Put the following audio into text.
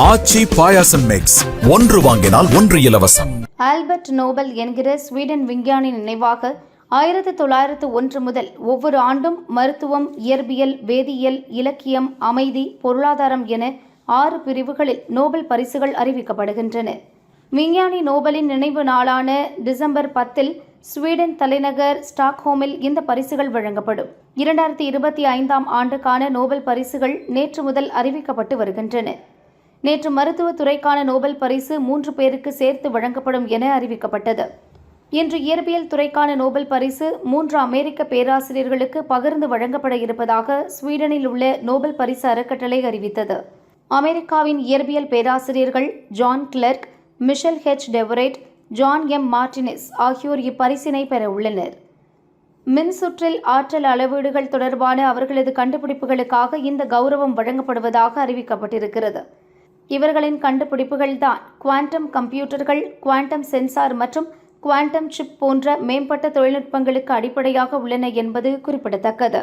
ஆச்சி பாயாசம் mix, ஒன்று வாங்கினால் ஒன்று இலவசம். ஆல்பர்ட் நோபல் என்கிற ஸ்வீடன் விஞ்ஞானி நினைவாக 1901 முதல் ஒவ்வொரு ஆண்டும் மருத்துவம், இயற்பியல், வேதியியல், இலக்கியம், அமைதி, பொருளாதாரம் என 6 பிரிவுகளில் நோபல் பரிசுகள் அறிவிக்கப்படுகின்றன. விஞ்ஞானி நோபலின் நினைவு நாளான டிசம்பர் 10 ஸ்வீடன் தலைநகர் ஸ்டாக்ஹோமில் இந்த பரிசுகள் வழங்கப்படும். 2025ஆம் ஆண்டுக்கான நோபல் பரிசுகள் நேற்று முதல் அறிவிக்கப்பட்டு வருகின்றன. நேற்று மருத்துவத்துறைக்கான நோபல் பரிசு 3 பேருக்கு சேர்த்து வழங்கப்படும் என அறிவிக்கப்பட்டது. இன்று இயற்பியல் துறைக்கான நோபல் பரிசு 3 அமெரிக்க பேராசிரியர்களுக்கு பகிர்ந்து வழங்கப்பட இருப்பதாக ஸ்வீடனில் உள்ள நோபல் பரிசு அறக்கட்டளை அறிவித்தது. அமெரிக்காவின் இயற்பியல் பேராசிரியர்கள் John Clarke, Michel H Devoret, John M Martinis ஆகியோர் இப்பரிசினை பெற உள்ளனர். மின்சுற்றில் ஆற்றல் அளவீடுகள் தொடர்பான அவர்களது கண்டுபிடிப்புகளுக்காக இந்த கௌரவம் வழங்கப்படுவதாக அறிவிக்கப்பட்டிருக்கிறது. இவர்களின் கண்டுபிடிப்புகள்தான் குவாண்டம் கம்ப்யூட்டர்கள், குவாண்டம் சென்சார் மற்றும் குவாண்டம் சிப் போன்ற மேம்பட்ட தொழில்நுட்பங்களுக்கு அடிப்படையாக உள்ளன என்பது குறிப்பிடத்தக்கது.